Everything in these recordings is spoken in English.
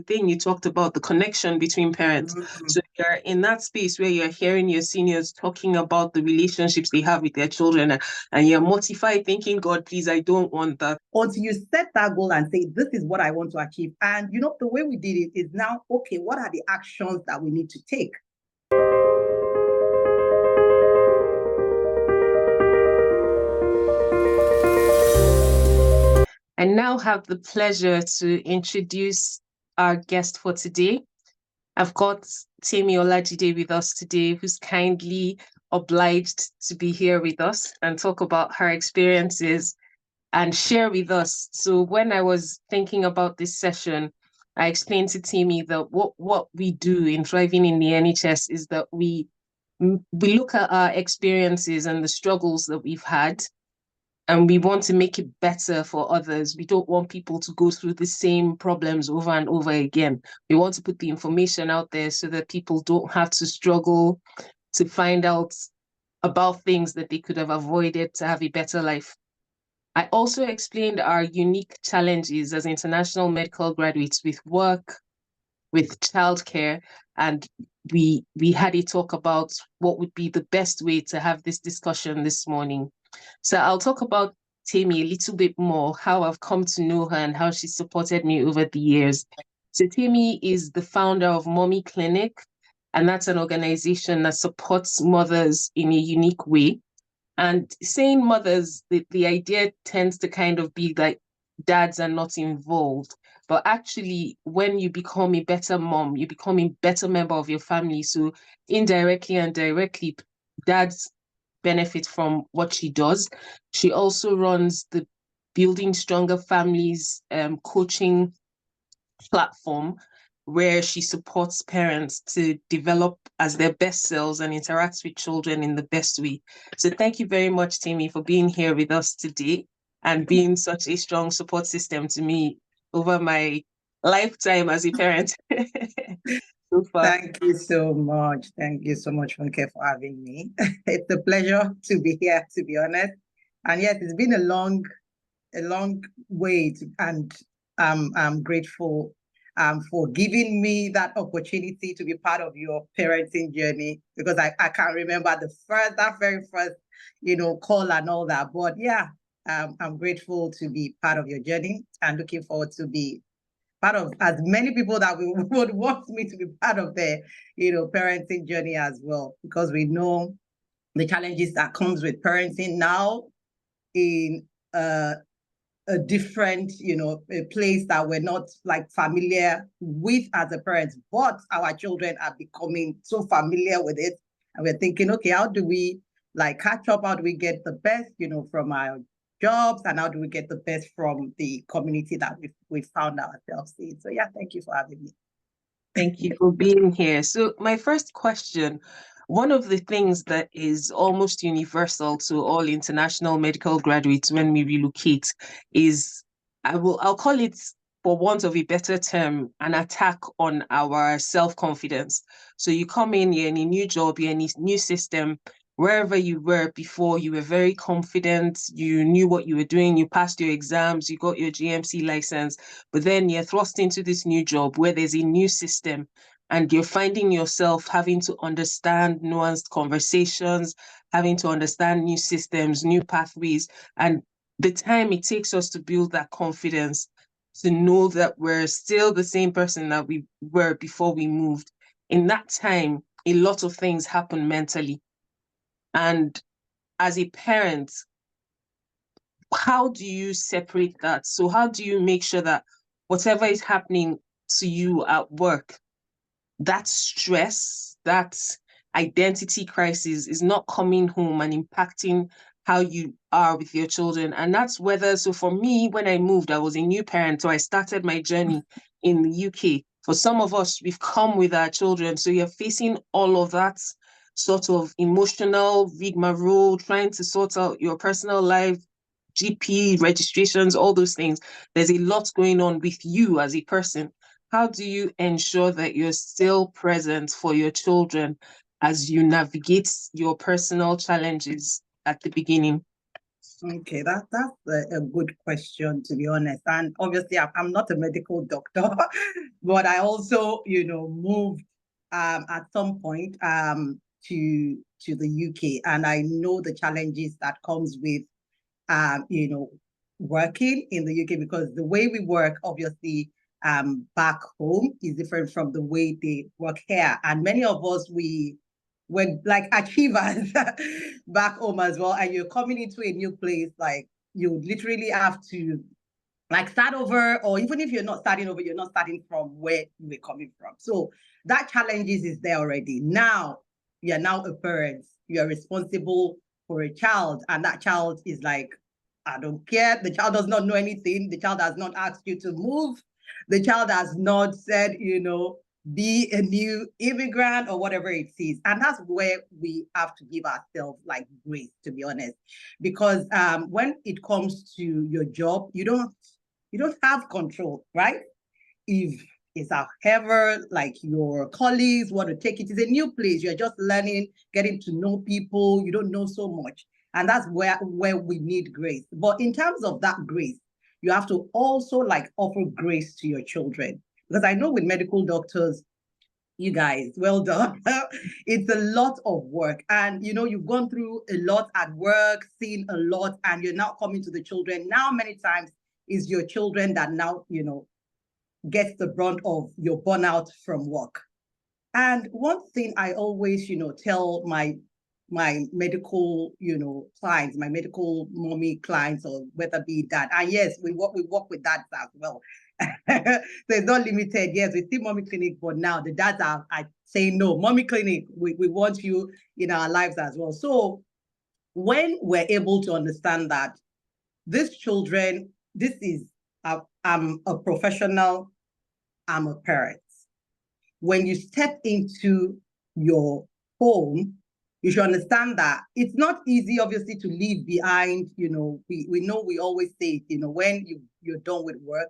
thing you talked about, the connection between parents. So you're in that space where you're hearing your seniors talking about the relationships they have with their children, and you're mortified thinking, God, please, I don't want that. Until you set that goal and say, this is what I want to achieve. And, the way we did it is now, okay, what are the actions that we need to take? I now have the pleasure to introduce our guest for today. I've got Temi Olajide with us today, who's kindly obliged to be here with us and talk about her experiences and share with us. So when I was thinking about this session, I explained to Temi that what we do in thriving in the NHS is that we look at our experiences and the struggles that we've had, and we want to make it better for others. We don't want people to go through the same problems over and over again. We want to put the information out there so that people don't have to struggle to find out about things that they could have avoided to have a better life. I also explained our unique challenges as international medical graduates with work, with childcare, and we had a talk about what would be the best way to have this discussion this morning. So I'll talk about Temi a little bit more, how I've come to know her and how she supported me over the years. So Temi is the founder of Mommy Clinic, and that's an organization that supports mothers in a unique way. And saying mothers, the idea tends to kind of be that dads are not involved. But actually, when you become a better mom, you become a better member of your family. So indirectly and directly, dads benefit from what she does. She also runs the Building Stronger Families coaching platform, where she supports parents to develop as their best selves and interacts with children in the best way. So thank you very much, Temi, for being here with us today and being such a strong support system to me over my lifetime as a parent. So far. Thank you so much. Thank you so much, Funke, for having me. It's a pleasure to be here, to be honest. And yes, it's been a long wait, and I'm grateful for giving me that opportunity to be part of your parenting journey, because I can't remember that very first, call and all that. But yeah, I'm grateful to be part of your journey and looking forward to be part of as many people that would want me to be part of their, parenting journey as well, because we know the challenges that comes with parenting now in a different, a place that we're not like familiar with as a parent, but our children are becoming so familiar with it. And we're thinking, okay, how do we like catch up? How do we get the best, from our jobs, and how do we get the best from the community that we found ourselves in? So yeah, thank you for having me. Thank you for being here. So my first question, one of the things that is almost universal to all international medical graduates when we relocate is, I'll call it, for want of a better term, an attack on our self-confidence. So you come in, you're in a new job, you're in a new system. Wherever you were before, you were very confident, you knew what you were doing, you passed your exams, you got your GMC license, but then you're thrust into this new job where there's a new system, and you're finding yourself having to understand nuanced conversations, having to understand new systems, new pathways, and the time it takes us to build that confidence, to know that we're still the same person that we were before we moved. In that time, a lot of things happen mentally. And as a parent, how do you separate that? So how do you make sure that whatever is happening to you at work, that stress, that identity crisis is not coming home and impacting how you are with your children? And that's whether, so for me, when I moved, I was a new parent, so I started my journey in the UK. For some of us, we've come with our children, so you're facing all of that sort of emotional rigmarole, trying to sort out your personal life, GP registrations, all those things. There's a lot going on with you as a person. How do you ensure that you're still present for your children as you navigate your personal challenges at the beginning? Okay, that's a good question, to be honest. And obviously, I'm not a medical doctor, but I also, moved at some point to the UK, and I know the challenges that comes with um, you know, working in the UK, because the way we work, obviously, back home is different from the way they work here. And many of us, we're like achievers back home as well. And you're coming into a new place, like you literally have to like start over, or even if you're not starting over, you're not starting from where you were coming from. So that challenges is there already. Now you're now a parent, you're responsible for a child, and that child is like, I don't care. The child does not know anything. The child has not asked you to move. The child has not said, be a new immigrant or whatever it is. And that's where we have to give ourselves like grace, to be honest. Because when it comes to your job, you don't have control, right? If it's however like your colleagues want to take it, it's a new place, you're just learning, getting to know people, you don't know so much. And that's where we need grace. But in terms of that grace, you have to also like offer grace to your children. Because I know with medical doctors, you guys, well done. It's a lot of work. And you've gone through a lot at work, seen a lot, and you're now coming to the children. Now, many times is your children that now, gets the brunt of your burnout from work. And one thing I always, tell my medical, clients, my medical mommy clients, or whether be dad. And yes, we work with dads as well. So it's not limited. Yes, we see mommy clinic, but now the dads are saying no, mommy clinic. We want you in our lives as well. So when we're able to understand that these children, this is I'm a professional, I'm a parent. When you step into your home, you should understand that it's not easy, obviously, to leave behind. We know we always say, when you're done with work,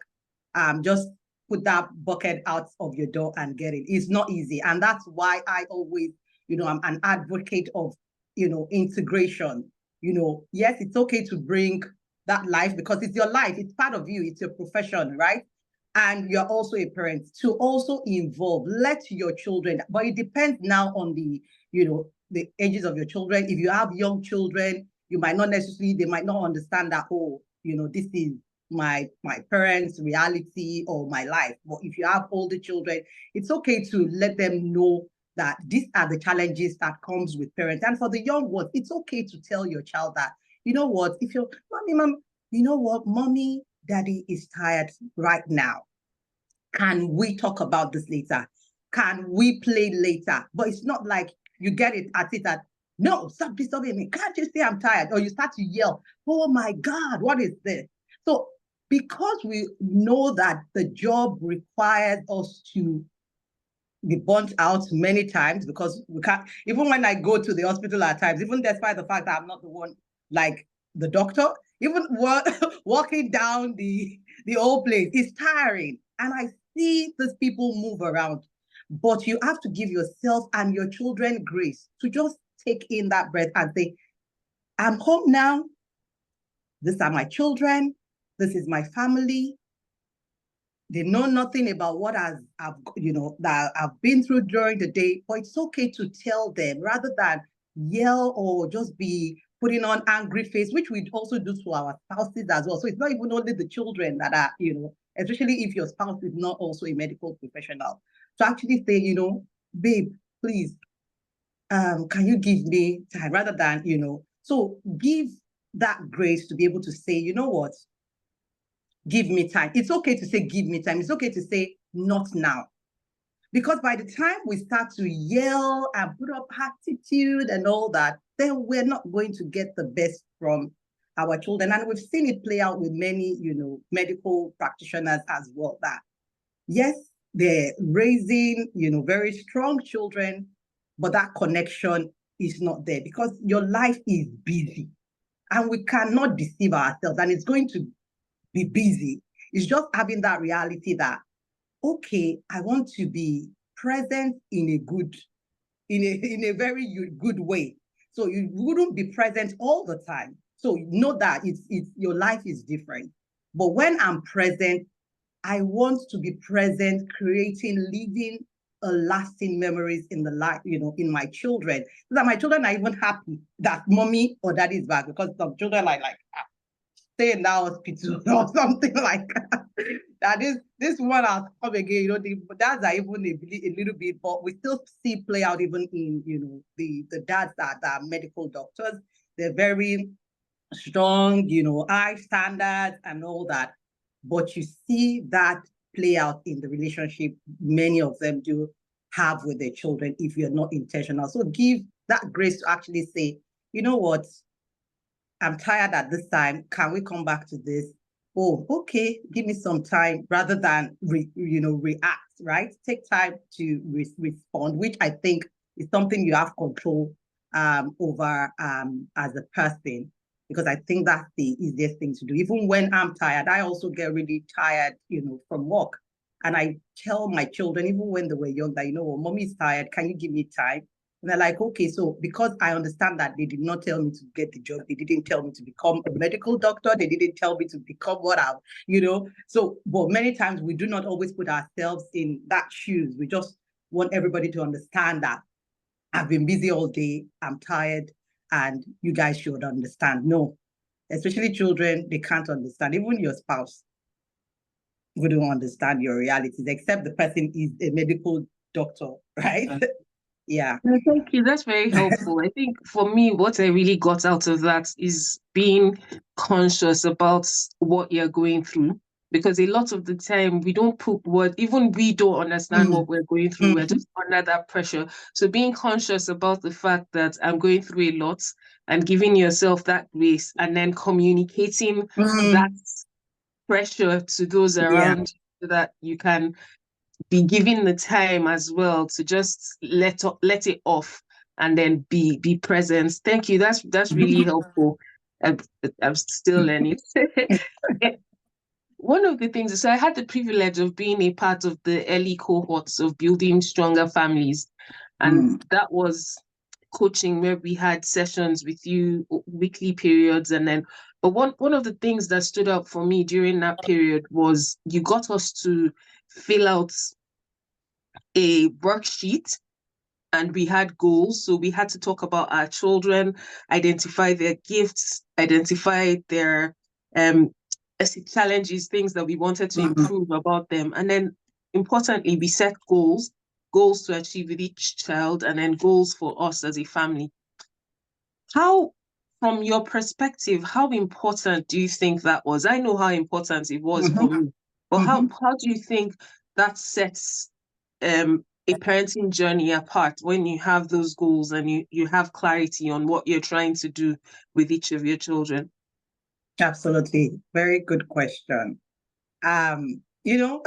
just put that bucket out of your door and get it. It's not easy. And that's why I always, I'm an advocate of, integration. Yes, it's okay to bring that life because it's your life, it's part of you, it's your profession, right? And you're also a parent, to also involve, let your children, but it depends now on the ages of your children. If you have young children, you might not necessarily, they might not understand that, this is my parents' reality or my life. But if you have older children, it's okay to let them know that these are the challenges that comes with parents. And for the young ones, it's okay to tell your child that, if you're, mom, mommy, daddy is tired right now. Can we talk about this later? Can we play later? But it's not like you get it at it at, no, stop disturbing me. Can't you say I'm tired? Or you start to yell, oh my God, what is this? So because we know that the job requires us to be burnt out many times, because we can't, even when I go to the hospital at times, even despite the fact that I'm not the one like the doctor, even walking down the old place is tiring. And I see these people move around. But you have to give yourself and your children grace to just take in that breath and say, I'm home now. These are my children. This is my family. They know nothing about what I've that I've been through during the day, but it's okay to tell them rather than yell or just be putting on angry face, which we also do to our spouses as well. So it's not even only the children that are, especially if your spouse is not also a medical professional, to actually say, babe, please, can you give me time rather than, so give that grace to be able to say, you know what, give me time. It's okay to say, give me time. It's okay to say, not now. Because by the time we start to yell and put up attitude and all that, then we're not going to get the best from our children. And we've seen it play out with many, medical practitioners as well, that yes, they're raising, very strong children, but that connection is not there because your life is busy and we cannot deceive ourselves, and it's going to be busy. It's just having that reality that, okay, I want to be present in a very good way. So you wouldn't be present all the time. So know that it's your life is different. But when I'm present, I want to be present, creating, living a lasting memories in the life, in my children. So that my children are even happy that mommy or daddy is back, because some children are like, stay in that hospital or something like that. That this one has come again, the dads are even a little bit, but we still see play out even in, the dads that are medical doctors. They're very strong, high standards and all that. But you see that play out in the relationship many of them do have with their children if you're not intentional. So give that grace to actually say, you know what, I'm tired at this time. Can we come back to this? Oh, okay, give me some time, rather than react, right? Take time to respond, which I think is something you have control over as a person, because I think that's the easiest thing to do. Even when I'm tired, I also get really tired, from work. And I tell my children, even when they were young, that, mommy is tired, can you give me time? And they're like, okay, so because I understand that they did not tell me to get the job, they didn't tell me to become a medical doctor, they didn't tell me to become what I, So, but many times we do not always put ourselves in that shoes. We just want everybody to understand that I've been busy all day, I'm tired, and you guys should understand. No, especially children, they can't understand. Even your spouse wouldn't understand your realities, except the person is a medical doctor, right? Yeah. No, thank you. That's very helpful. I think for me, what I really got out of that is being conscious about what you're going through. Because a lot of the time we don't put word, even we don't understand what we're going through. We're just under that pressure. So being conscious about the fact that I'm going through a lot and giving yourself that grace, and then communicating that pressure to those around you, so that you can be given the time as well to just let it off, and then be present. Thank you. That's really helpful. I'm still learning. One of the things, so I had the privilege of being a part of the early cohorts of building stronger families, and that was coaching where we had sessions with you, weekly periods, and then. But one of the things that stood out for me during that period was you got us to fill out a worksheet, and we had goals. So we had to talk about our children, identify their gifts, identify their challenges, things that we wanted to improve about them. And then importantly, we set goals to achieve with each child, and then goals for us as a family. How, from your perspective, how important do you think that was? I know how important it was for me, but how do you think that sets a parenting journey apart, when you have those goals and you have clarity on what you're trying to do with each of your children? Absolutely. Very good question. You know,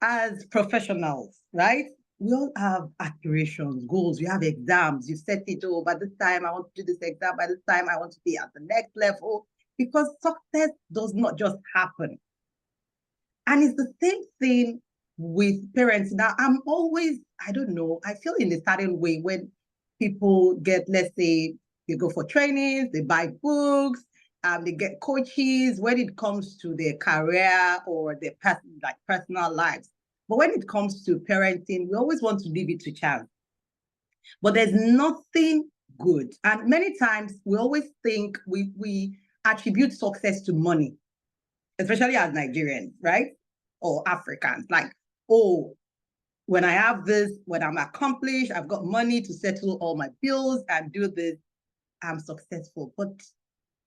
as professionals, right? We all have aspirations, goals. You have exams. You set it, oh, by this time I want to do this exam. By this time I want to be at the next level. Because success does not just happen. And it's the same thing with parents. Now, I'm always, I don't know, I feel in a certain way when people get, let's say, they go for trainings, they buy books, they get coaches when it comes to their career or their personal lives. But when it comes to parenting, we always want to leave it to chance. But there's nothing good. And many times we always think we attribute success to money, especially as Nigerians, right? Or Africans. Like, oh, when I have this, when I'm accomplished, I've got money to settle all my bills and do this, I'm successful. But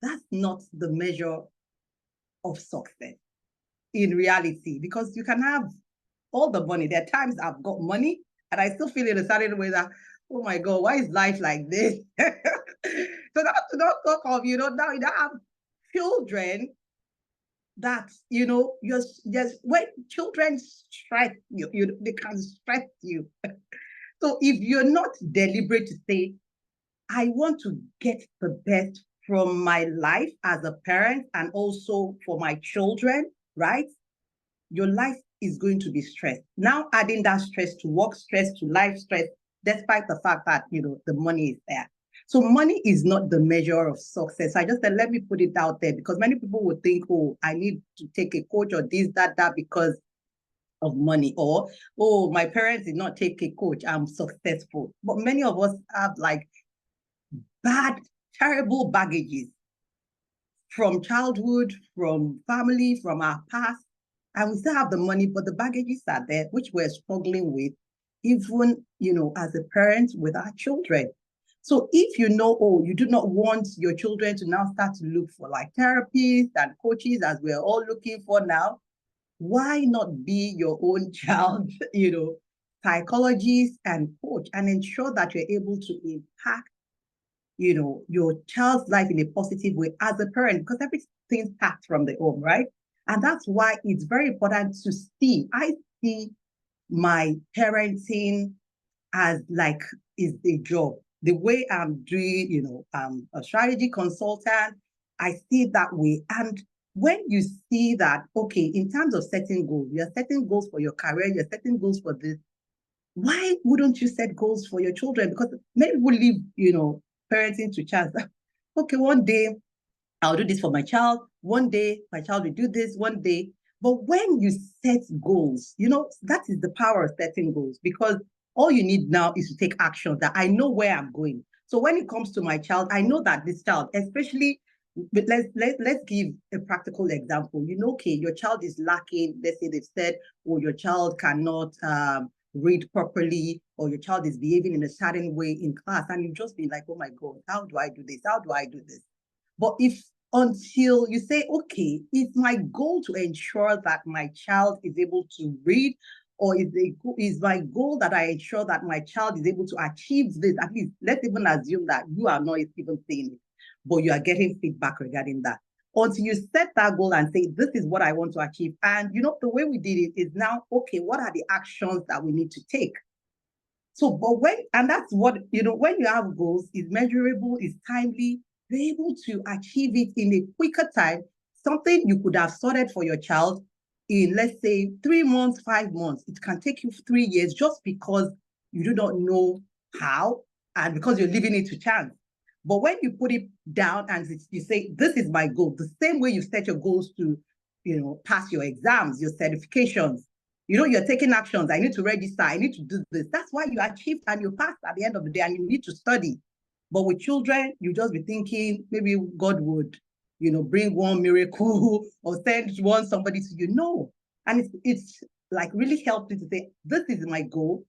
that's not the measure of success in reality, because you can have all the money. There are times I've got money and I still feel in a certain way that, oh my God, why is life like this? So not talk of, now you have children that, just when children stress you, they can stress you. So if you're not deliberate to say, I want to get the best from my life as a parent and also for my children, right? Your life is going to be stressed. Now adding that stress to work stress, to life stress, despite the fact that, the money is there. So money is not the measure of success. I just said, let me put it out there because many people would think, oh, I need to take a coach or this, that, because of money, or, oh, my parents did not take a coach, I'm successful. But many of us have like bad, terrible baggages from childhood, from family, from our past, and we still have the money, but the baggages are there, which we're struggling with, even, as a parent with our children. So if you know, oh, you do not want your children to now start to look for like therapists and coaches, as we're all looking for now, why not be your own child, psychologist and coach, and ensure that you're able to impact, your child's life in a positive way as a parent, because everything starts from the home, right? And that's why it's very important to see. I see my parenting as like is a job. The way I'm doing, I'm a strategy consultant, I see it that way. And when you see that, okay, in terms of setting goals, you're setting goals for your career, you're setting goals for this, why wouldn't you set goals for your children? Because many people leave, parenting to chance. Okay, one day I'll do this for my child. One day my child will do this one day. But when you set goals, that is the power of setting goals, because all you need now is to take action that I know where I'm going. So when it comes to my child, I know that this child, especially, but let's give a practical example. Okay, your child is lacking. Let's say they've said, oh, your child cannot read properly, or your child is behaving in a certain way in class, and you just be like, oh my God, how do I do this? How do I do this? But until you say, okay, it's my goal to ensure that my child is able to read, or is my goal that I ensure that my child is able to achieve this, at least let's even assume that you are not even saying it, but you are getting feedback regarding that. Until you set that goal and say, this is what I want to achieve. And the way we did it is now, okay, what are the actions that we need to take? So, but that's what, when you have goals, it's measurable, it's timely, you're able to achieve it in a quicker time, something you could have sorted for your child in, let's say, 3 months, 5 months. It can take you 3 years just because you do not know how and because you're leaving it to chance. But when you put it down and you say, this is my goal, the same way you set your goals to, pass your exams, your certifications, you're taking actions. I need to register. I need to do this. That's why you achieved and you passed at the end of the day, and you need to study. But with children, you just be thinking maybe God would, bring one miracle or send somebody to you. No. And it's like really helpful to say, this is my goal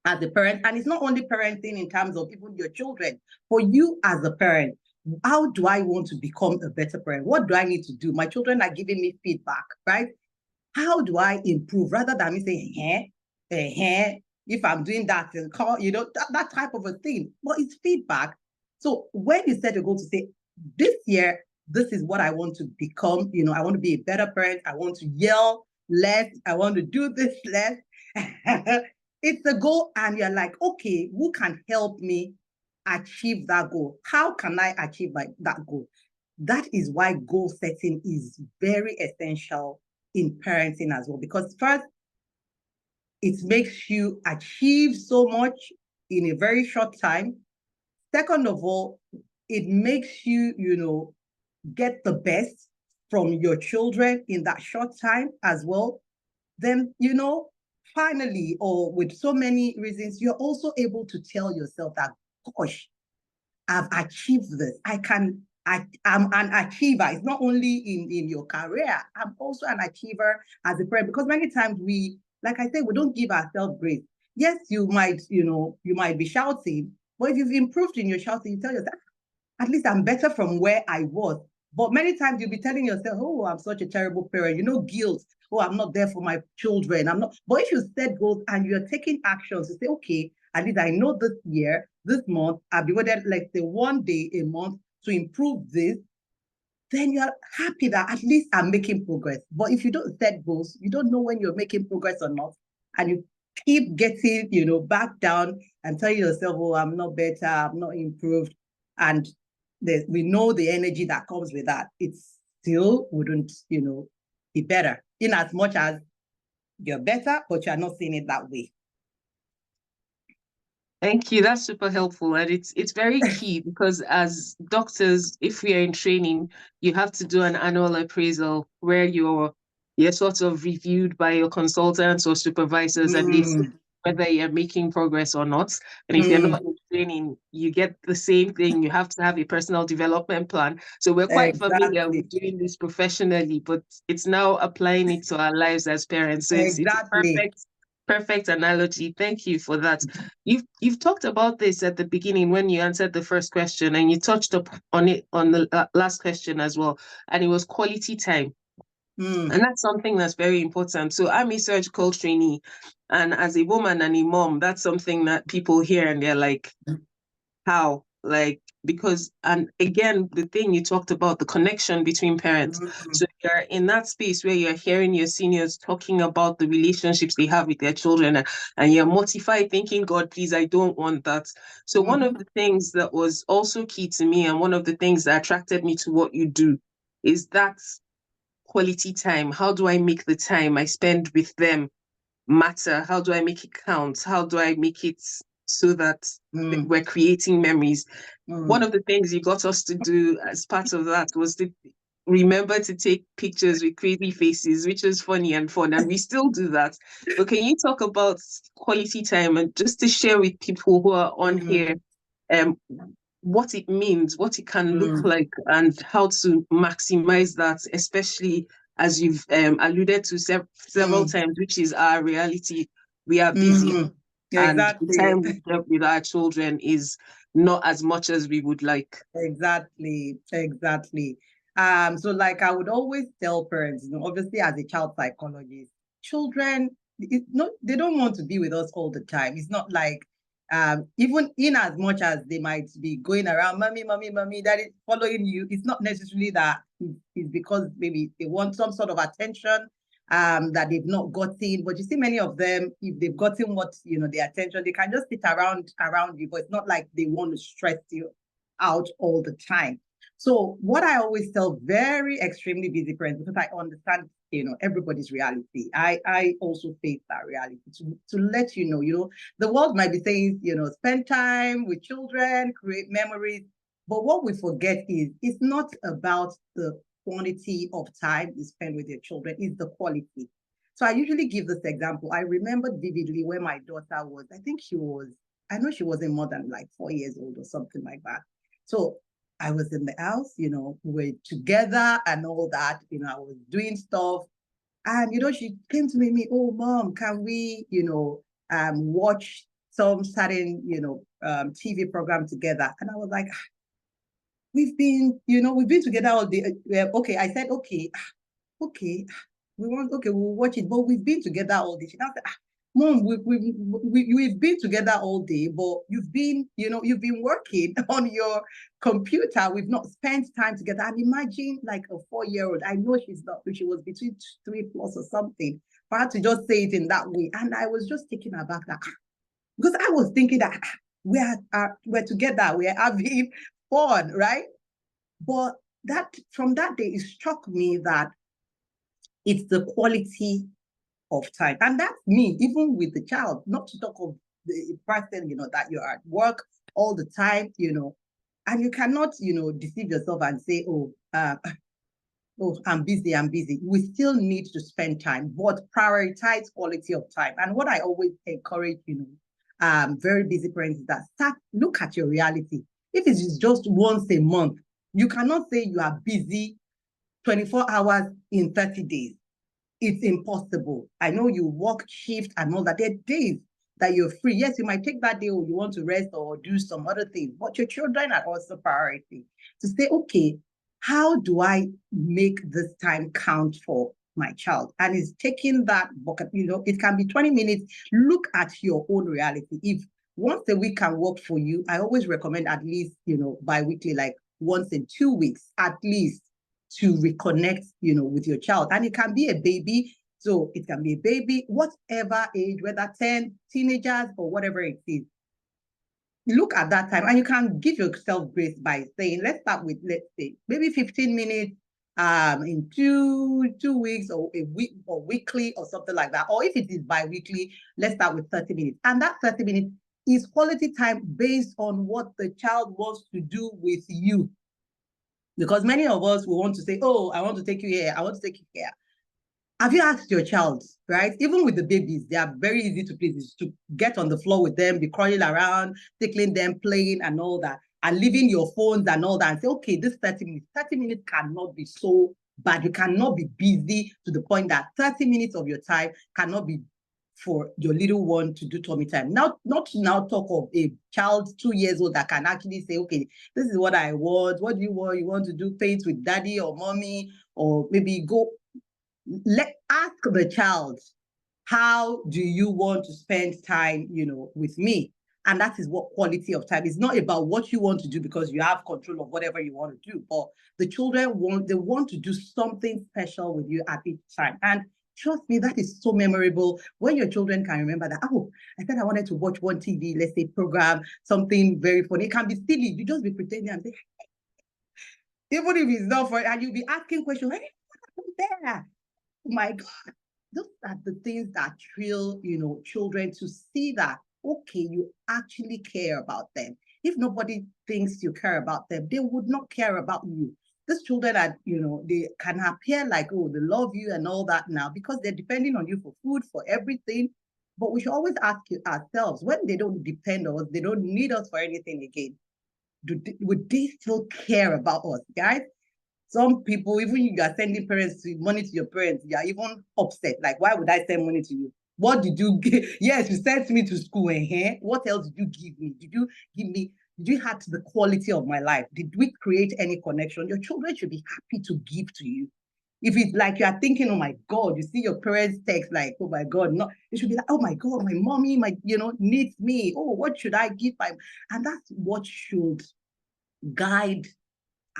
as a parent. And it's not only parenting in terms of even your children. For you as a parent, how do I want to become a better parent? What do I need to do? My children are giving me feedback, right? How do I improve, rather than me saying, if I'm doing that, that type of a thing. But it's feedback. So when you set a goal to say, this year, this is what I want to become, I want to be a better parent, I want to yell less, I want to do this less. It's a goal, and you're like, okay, who can help me achieve that goal? How can I achieve that goal? That is why goal setting is very essential in parenting as well, because first, it makes you achieve so much in a very short time. Second of all, it makes you, get the best from your children in that short time as well. Then, finally, or with so many reasons, you're also able to tell yourself that, gosh, I've achieved this. I'm an achiever. It's not only in your career. I'm also an achiever as a parent, because many times like I said, we don't give ourselves grace. Yes, you might be shouting, but if you've improved in your shouting, you tell yourself, at least I'm better from where I was. But many times you'll be telling yourself, oh, I'm such a terrible parent, guilt. Oh, I'm not there for my children. I'm not. But if you set goals and you're taking actions to say, okay, at least I know this year, this month, I'll be waiting, like say 1 day a month to improve this, then you're happy that at least I'm making progress. But if you don't set goals, you don't know when you're making progress or not. And you keep getting, back down and telling yourself, oh, I'm not better, I'm not improved. And we know the energy that comes with that. It still wouldn't, be better, in as much as you're better, but you're not seeing it that way. Thank you. That's super helpful. And it's very key because as doctors, if we are in training, you have to do an annual appraisal where you're sort of reviewed by your consultants or supervisors, and they see Mm, whether you're making progress or not. And if you're mm, not in training, you get the same thing. You have to have a personal development plan. So we're quite familiar exactly. with doing this professionally, but it's now applying it to our lives as parents. So it's a Exactly. perfect analogy. Thank you for that. You've talked about this at the beginning when you answered the first question, and you touched up on it on the last question as well, and it was quality time, Mm, and that's something that's very important. So I'm a surgical trainee, and as a woman and a mom, that's something that people hear and they're like, how? Like, because, and again, the thing you talked about, the connection between parents. mm, So you're in that space where you're hearing your seniors talking about the relationships they have with their children, and you're mortified thinking, God, please, I don't want that. So one of mhm, the things that was also key to me, and one of the things that attracted me to what you do, is that quality time. How do I make the time I spend with them matter? How do I make it count? How do I make it so that mm, we're creating memories? One mm, of the things you got us to do as part of that was to remember to take pictures with crazy faces, which is funny and fun, and we still do that. But can you talk about quality time and just to share with people who are on here, mm, um, what it means, what it can look mm, like, and how to maximize that, especially as you've alluded to several mm, times, which is our reality. We are busy, mm. and the Exactly. time we get with our children is not as much as we would like. Exactly, exactly. So like I would always tell parents, obviously as a child psychologist, children, they don't want to be with us all the time. It's not like even in as much as they might be going around, mommy, mommy, mommy, that is following you, it's not necessarily that it's because maybe they want some sort of attention that they've not gotten. But you see, many of them, if they've gotten what their attention, they can just sit around you, but it's not like they want to stress you out all the time. So what I always tell very extremely busy parents, because I understand, everybody's reality. I also face that reality to let the world might be saying, spend time with children, create memories. But what we forget is it's not about the quantity of time you spend with your children, it's the quality. So I usually give this example. I remember vividly when my daughter was, I know she wasn't more than like 4 years old or something like that. So I was in the house, we were together and all that, I was doing stuff. And, she came to me, oh, mom, can we, watch some certain, TV program together? And I was like, we've been together all day. Okay, I said, okay, we'll watch it, but we've been together all day. She now said, Mom, we've been together all day, but you've been working on your computer. We've not spent time together. And imagine like a 4-year-old. I know she was between 3+ or something. For her to just say it in that way. And I was just taken aback that because I was thinking that we're together, we're having fun, right? But that from that day, it struck me that it's the quality of time. And that's me, even with the child, not to talk of the person, that you're at work all the time, and you cannot, deceive yourself and say, oh, I'm busy, I'm busy. We still need to spend time, but prioritize quality of time. And what I always encourage, very busy parents is that look at your reality. If it is just once a month, you cannot say you are busy 24 hours in 30 days. It's impossible. I know you work shift and all that. There are days that you're free. Yes, you might take that day or you want to rest or do some other things, but your children are also priority. To say, okay, how do I make this time count for my child? And it's taking that bucket, it can be 20 minutes. Look at your own reality. If once a week can work for you, I always recommend at least, bi-weekly, like once in 2 weeks, at least to reconnect, with your child. And it can be a baby. So it can be a baby, whatever age, whether 10, teenagers or whatever it is. Look at that time and you can give yourself grace by saying, let's start with, let's say, maybe 15 minutes in 2 weeks or a week or weekly or something like that. Or if it is bi-weekly, let's start with 30 minutes. And that 30 minutes, is quality time based on what the child wants to do with you. Because many of us will want to say, oh, I want to take you here, I want to take you here. Have you asked your child, right? Even with the babies, they are very easy to please, to get on the floor with them, be crawling around, tickling them, playing and all that, and leaving your phones and all that, and say, okay, this 30 minutes cannot be so bad. You cannot be busy to the point that 30 minutes of your time cannot be for your little one to do tummy time. Now, not to now talk of a child 2 years old that can actually say, okay, this is what I want. What do you want? You want to do paint with daddy or mommy, or maybe go ask the child, how do you want to spend time, with me? And that is what quality of time is. Not about what you want to do because you have control of whatever you want to do, but the children want to do something special with you at each time. And trust me, that is so memorable when your children can remember that, oh, I said I wanted to watch one TV, let's say program, something very funny. It can be silly. You just be pretending and say, even if it's not for it, and you'll be asking questions, hey, what happened there? Oh my God, those are the things that thrill, children, to see that, okay, you actually care about them. If nobody thinks you care about them, they would not care about you. These children are, they can appear like, oh, they love you and all that now because they're depending on you for food, for everything. But we should always ask ourselves, when they don't depend on us, they don't need us for anything again, would they still care about us, guys? Some people, even you are sending money to your parents, you are even upset. Like, why would I send money to you? What did you give? Yes, you sent me to school, and here, what else did you give me? Did you add to the quality of my life? Did we create any connection? Your children should be happy to give to you. If it's like you are thinking, oh my God, you see your parents text like, oh my God, no, it should be like, oh my God, my mommy, needs me. Oh, what should I give? And that's what should guide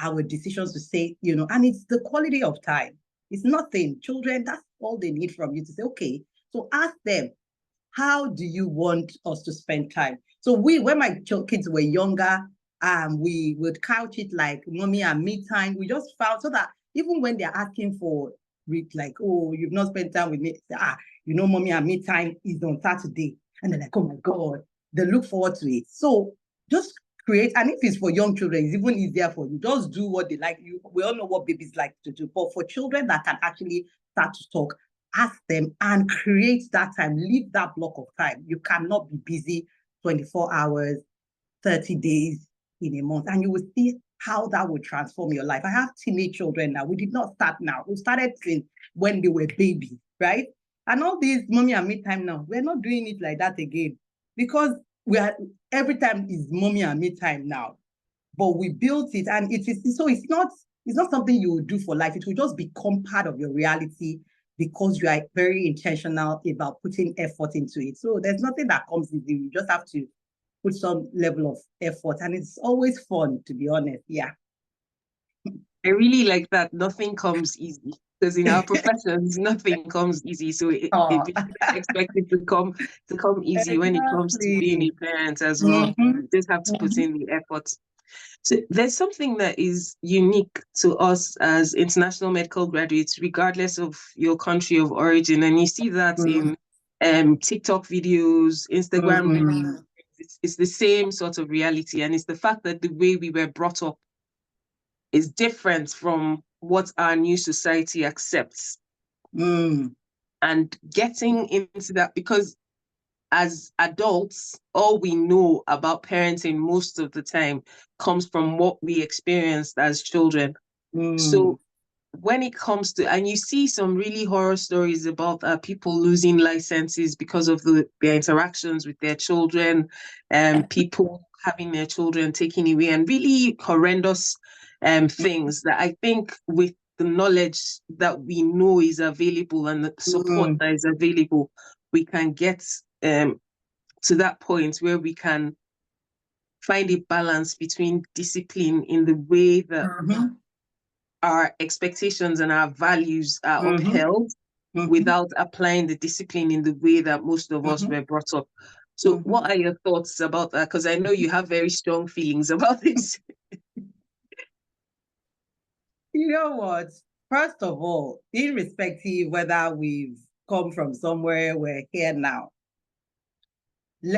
our decisions to say, and it's the quality of time. It's nothing. Children, that's all they need from you to say, okay, so ask them, how do you want us to spend time? So when my kids were younger, we would couch it like mommy and me time. We just found so that even when they're asking for, like, oh, you've not spent time with me, mommy and me time is on Saturday. And they're like, oh my God, they look forward to it. So just create, and if it's for young children, it's even easier for you. Just do what they like. We all know what babies like to do, but for children that can actually start to talk, ask them and create that time. Leave that block of time. You cannot be busy 24 hours, 30 days in a month, and you will see how that will transform your life. I have teenage children now. We did not start now. We started since when they were babies, right? And all these mommy and me time now, we're not doing it like that again, because every time is mommy and me time now. But we built it, and it's not something you will do for life. It will just become part of your reality because you are very intentional about putting effort into it. So there's nothing that comes easy. You just have to put some level of effort, and it's always fun, to be honest. Yeah. I really like that. Nothing comes easy, because in our professions, nothing comes easy. So we expect it to come easy when it comes to being a parent as well. You just have to put in the effort. So there's something that is unique to us as international medical graduates, regardless of your country of origin. And you see that in TikTok videos, Instagram videos. It's the same sort of reality. And it's the fact that the way we were brought up is different from what our new society accepts. And getting into that, because as adults, all we know about parenting most of the time comes from what we experienced as children. So when it comes to, and you see some really horror stories about people losing licenses because of their interactions with their children, people having their children taken away, and really horrendous things that I think, with the knowledge that we know is available and the support that is available, we can get to that point where we can find a balance between discipline in the way that our expectations and our values are upheld without applying the discipline in the way that most of us were brought up. So what are your thoughts about that? Because I know you have very strong feelings about this. You know what? First of all, irrespective whether we've come from somewhere, we're here now.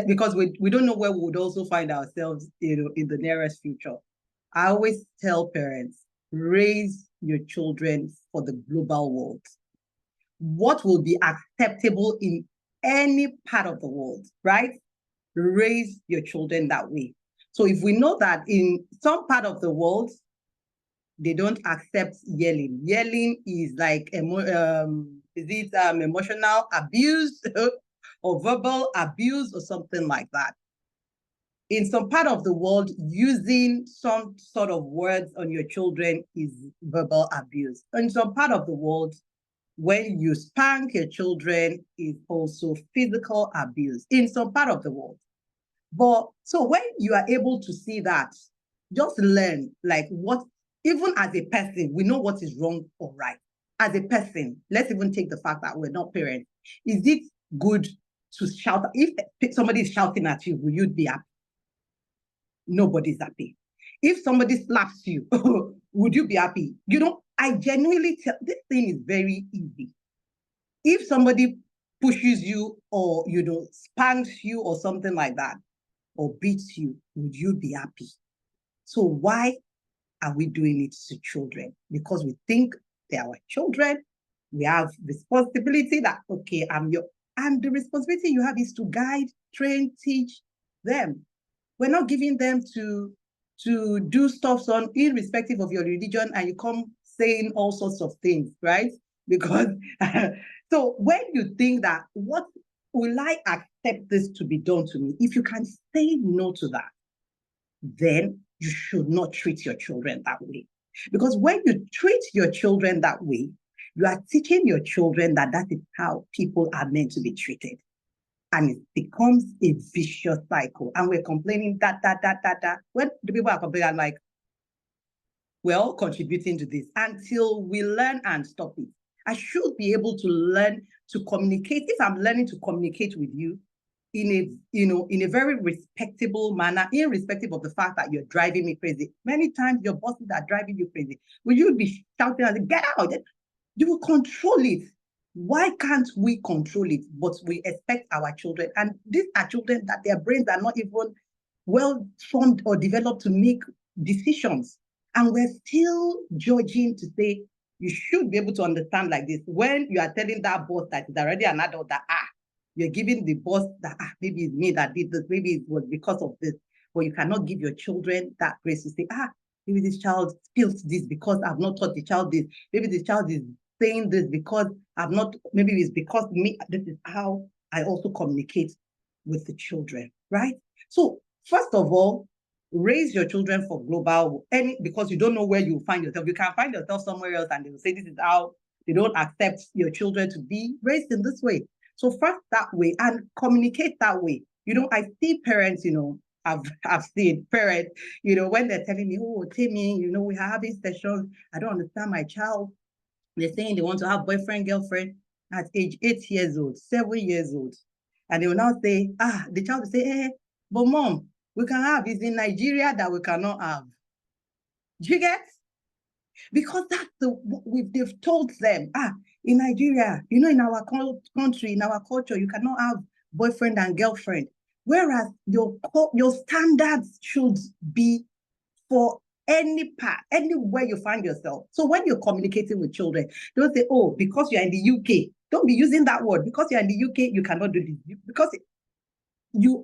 because we don't know where we would also find ourselves, in the nearest future. I always tell parents, raise your children for the global world. What will be acceptable in any part of the world, right? Raise your children that way. So if we know that in some part of the world, they don't accept yelling. Yelling is like emotional abuse or verbal abuse or something like that. In some part of the world, using some sort of words on your children is verbal abuse. In some part of the world, when you spank your children is also physical abuse in some part of the world. But so when you are able to see that, just learn like what, even as a person, we know what is wrong or right. As a person, let's even take the fact that we're not parents. Is it good to shout? If somebody is shouting at you, will you be happy? Nobody's happy. If somebody slaps you, would you be happy? I genuinely tell, this thing is very easy. If somebody pushes you or, spanks you or something like that, or beats you, would you be happy? So why are we doing it to children? Because we think they are our children. We have responsibility that, okay, and the responsibility you have is to guide, train, teach them. We're not giving them to do stuff on irrespective of your religion, and you come saying all sorts of things, right? Because so when you think that, what will I accept this to be done to me? If you can say no to that, then you should not treat your children that way. Because when you treat your children that way, you are teaching your children that is how people are meant to be treated. And it becomes a vicious cycle. And we're complaining that. When the people are complaining, I'm like, we're all contributing to this until we learn and stop it. I should be able to learn to communicate. If I'm learning to communicate with you in a very respectable manner, irrespective of the fact that you're driving me crazy. Many times your bosses are driving you crazy. Will you be shouting and say, get out? You will control it. Why can't we control it? But we expect our children, and these are children that their brains are not even well formed or developed to make decisions. And we're still judging to say, you should be able to understand like this. When you are telling that boss that is already an adult that, you're giving the boss that, maybe it's me that did this, maybe it was because of this. But you cannot give your children that grace to say, maybe this child spills this because I've not taught the child this. Maybe the child is saying this because I've not, maybe it's because me, this is how I also communicate with the children, right? So first of all, raise your children for global, because you don't know where you find yourself. You can find yourself somewhere else and they will say, this is how they don't accept your children to be raised in this way. So first that way, and communicate that way. I see parents, I've seen parents, when they're telling me, oh, Temi, we are having sessions. I don't understand my child. They're saying they want to have boyfriend, girlfriend at age 8 years old, 7 years old. And they will now say, the child will say, but mom, we can have, it's in Nigeria that we cannot have. Do you get? Because that's they've told them, in Nigeria, in our country, in our culture, you cannot have boyfriend and girlfriend. Whereas your standards should be for any part, anywhere you find yourself. So when you're communicating with children, don't say, oh, because you're in the UK, don't be using that word. Because you're in the UK, you cannot do this. Because you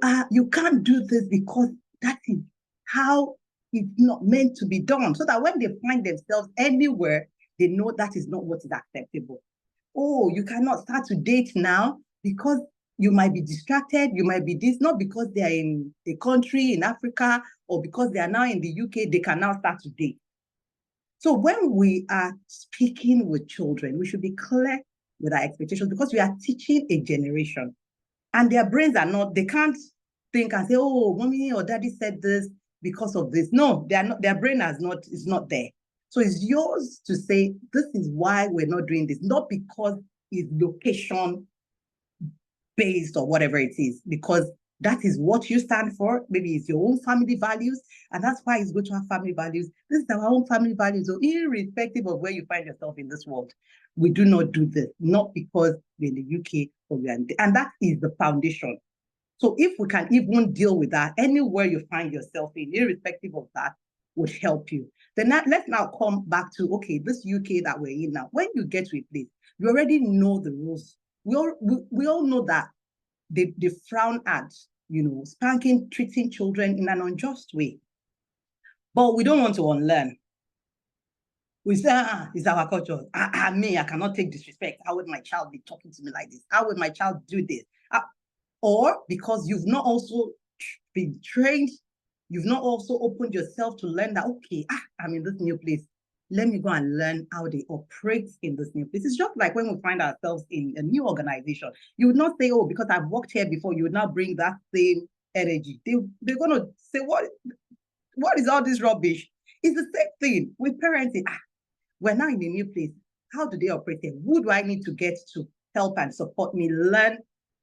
can't do this, because that is how it's not meant to be done. So that when they find themselves anywhere, they know that is not what is acceptable. Oh, you cannot start to date now because you might be distracted, you might be this, not because they are in a country in Africa or because they are now in the UK, they can now start to date. So when we are speaking with children, we should be clear with our expectations, because we are teaching a generation and their brains are not, they can't think and say, oh, mommy or daddy said this because of this. No, they are not, their brain is not there. So it's yours to say, this is why we're not doing this, not because it's location based or whatever it is, because that is what you stand for. Maybe it's your own family values, and that's why it's good to have family values. This is our own family values. So irrespective of where you find yourself in this world, we do not do this, not because we're in the UK or we're in and that is the foundation. So if we can even deal with that, anywhere you find yourself in, irrespective of that, would help you. Then let's now come back to, okay, this UK that we're in now. When you get to a place, you already know the rules. We all know that they frown at, spanking, treating children in an unjust way. But we don't want to unlearn. We say, it's our culture. I cannot take disrespect. How would my child be talking to me like this? How would my child do this? Or because you've not also been trained, you've not also opened yourself to learn that, okay, I'm in this new place. Let me go and learn how they operate in this new place. It's just like when we find ourselves in a new organization. You would not say, oh, because I've worked here before, you would not bring that same energy. They're going to say, what is all this rubbish? It's the same thing with parenting. We're now in a new place. How do they operate here? Who do I need to get to help and support me learn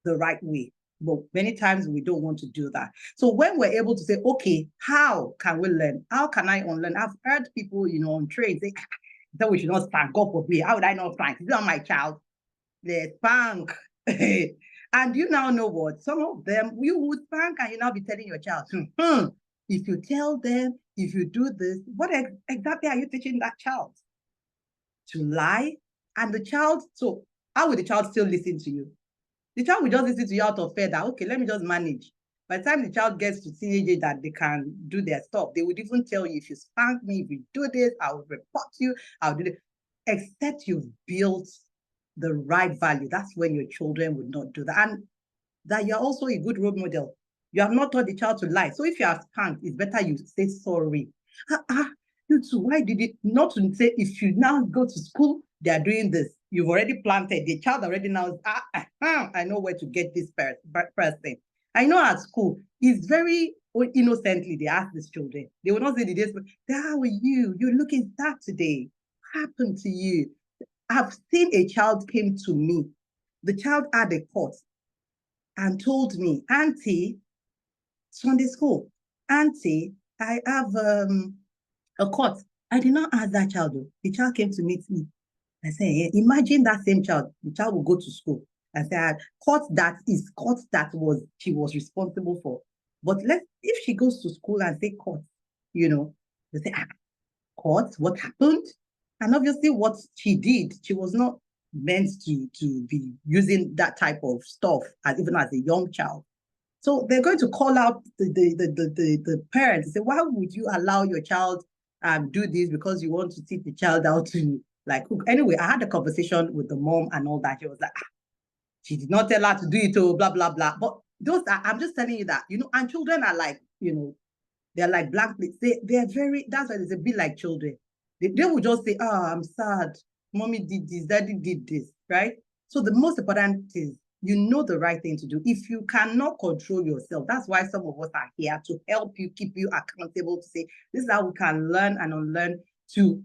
the right way? But many times we don't want to do that. So when we're able to say, okay, how can we learn? How can I unlearn? I've heard people, on trains say, that we should not spank. God forbid. How would I not spank? It's not my child. They spank. And you now know what? Some of them, you would spank and you now be telling your child, if you tell them, if you do this, what exactly are you teaching that child? To lie? And the child, so how will the child still listen to you? The child will just listen to you out of fear that, okay, let me just manage. By the time the child gets to teenage age that they can do their stuff, they would even tell you, if you spank me, if you do this, I'll report you, I'll do this. Except you've built the right value. That's when your children would not do that. And that you're also a good role model. You have not taught the child to lie. So if you are spanked, it's better you say sorry. You too, why did it not to say, if you now go to school, they are doing this. You've already planted. The child already knows, I know where to get this person. I know at school, it's very innocently, they ask these children. They will not say, how are you? You're looking sad today. What happened to you? I've seen a child came to me. The child had a court and told me, Auntie, Sunday school, Auntie, I have a court. I did not ask that child, though. The child came to meet me. I said, imagine that same child. The child will go to school. I said, court that she was responsible for. But if she goes to school and say court, they say, court, what happened? And obviously what she did, she was not meant to be using that type of stuff even as a young child. So they're going to call out the parents and say, why would you allow your child do this because you want to teach the child how to cook? Anyway, I had a conversation with the mom and all that. She was like, she did not tell her to do it, blah, blah, blah. But I'm just telling you that, and children are like, they're like blank plates. They're very, that's why it's a bit like children. They will just say, I'm sad. Mommy did this, daddy did this, right? So the most important is, the right thing to do. If you cannot control yourself, that's why some of us are here to help you, keep you accountable, to say, this is how we can learn and unlearn to,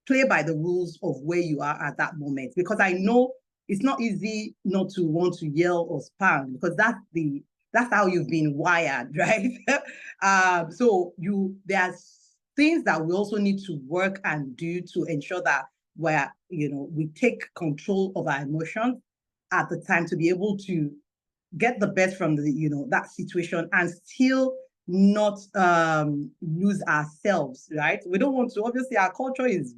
play by the rules of where you are at that moment. Because I know it's not easy not to want to yell or spank, because that's how you've been wired, right? So there's things that we also need to work and do to ensure that we take control of our emotions at the time, to be able to get the best from that situation and still not lose ourselves, right? We don't want to, obviously our culture is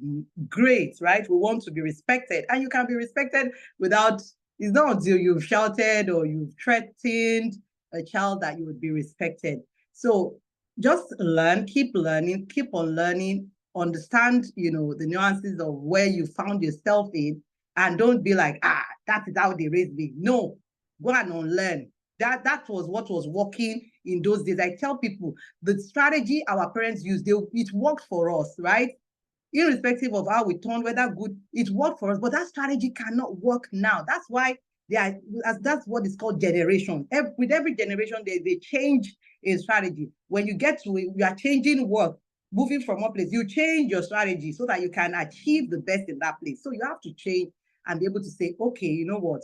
great, right? We want to be respected, and you can be respected without, it's not until you've shouted or you've threatened a child that you would be respected. So just keep learning, keep on learning, understand, the nuances of where you found yourself in, and don't be like, that is how they raised me. No, go and unlearn. That was what was working in those days. I tell people, the strategy our parents used, it worked for us, right? Irrespective of how we turned, whether good, it worked for us. But that strategy cannot work now. That's why that's what is called generation. With every generation, they change a strategy. When you get to it, you are changing work, moving from one place, you change your strategy so that you can achieve the best in that place. So you have to change and be able to say, okay, you know what?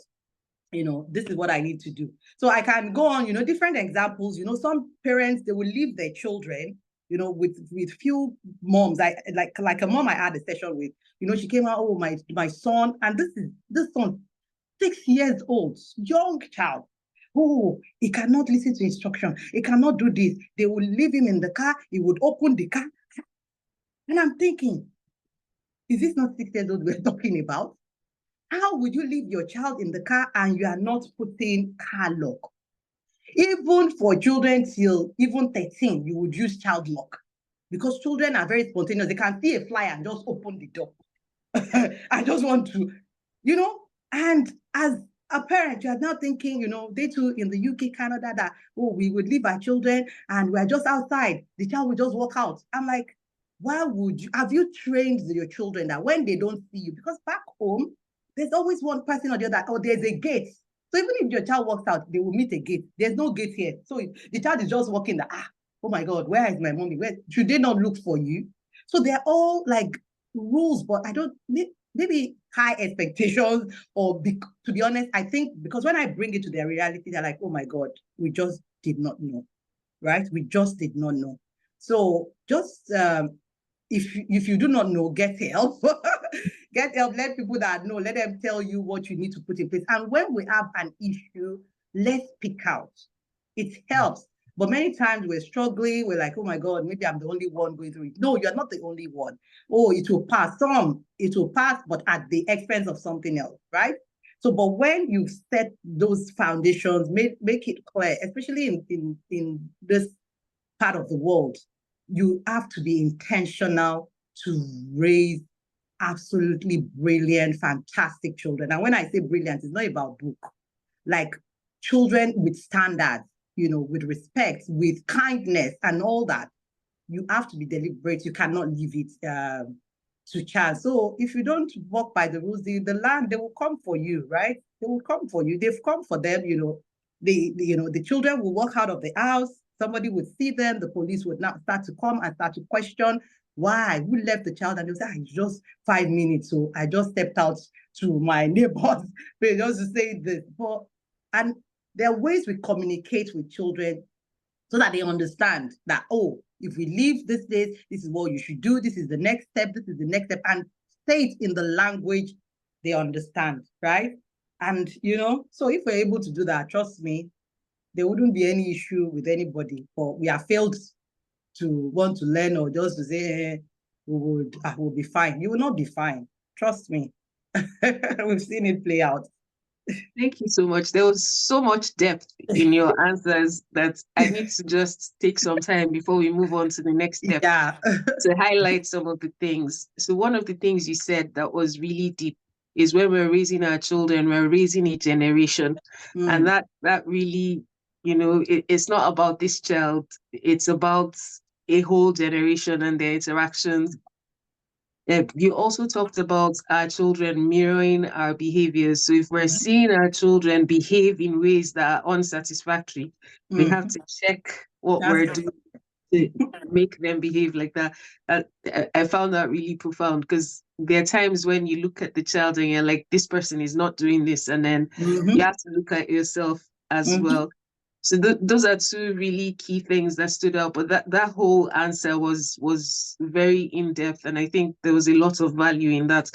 This is what I need to do. So I can go on, different examples. Some parents, they will leave their children, with few moms. Like a mom I had a session with, she came out, oh, my son, and this son, 6 years old, young child, Oh, he cannot listen to instruction. He cannot do this. They will leave him in the car. He would open the car. And I'm thinking, is this not 6 years old we're talking about? How would you leave your child in the car and you are not putting car lock? Even for children till even 13, you would use child lock because children are very spontaneous. They can see a fly and just open the door. I just want to, and as a parent, you are now thinking, they too in the UK, Canada, that, oh, we would leave our children and we're just outside. The child will just walk out. I'm like, why would you, have you trained your children that when they don't see you, because back home, there's always one person or the other, or there's a gate. So even if your child walks out, they will meet a gate. There's no gate here. So the child is just walking, oh my God, where is my mommy? Where should they not look for you? So they're all like rules, but I don't, maybe high expectations, or to be honest, I think because when I bring it to their reality, they're like, oh my God, we just did not know, right? We just did not know. So just if you do not know, get help. Get help. Let people that know, let them tell you what you need to put in place. And when we have an issue, let's pick out. It helps. But many times we're struggling. We're like, oh my God, maybe I'm the only one going through it. No, you're not the only one. Oh, it will pass. It will pass, but at the expense of something else, right? So, but when you set those foundations, make it clear, especially in this part of the world, you have to be intentional to raise absolutely brilliant, fantastic children. And when I say brilliant, it's not about book. Like children with standards, with respect, with kindness and all that. You have to be deliberate. You cannot leave it to chance. So if you don't walk by the rules, the land, they will come for you, right? They will come for you. They've come for them, the children will walk out of the house. Somebody would see them. The police would now start to come and start to question why, who left the child, and they'll say, it's just 5 minutes. So I just stepped out to my neighbors just to say this. And there are ways we communicate with children so that they understand that, oh, if we leave this place, this is what you should do. This is the next step. This is the next step. And say it in the language they understand, right? And, so if we're able to do that, trust me, there wouldn't be any issue with anybody. But we have failed to want to learn or just to say, we'll be fine. You will not be fine. Trust me. We've seen it play out. Thank you so much. There was so much depth in your answers that I need to just take some time before we move on to the next step to highlight some of the things. So one of the things you said that was really deep is when we're raising our children, we're raising a generation. And that really, it's not about this child, it's about a whole generation and their interactions. You also talked about our children mirroring our behaviors. So if we're seeing our children behave in ways that are unsatisfactory, we have to check what we're doing to make them behave like that. I found that really profound, because there are times when you look at the child and you're like, this person is not doing this. And then you have to look at yourself as well. So those are two really key things that stood out. But that whole answer was very in-depth, and I think there was a lot of value in that.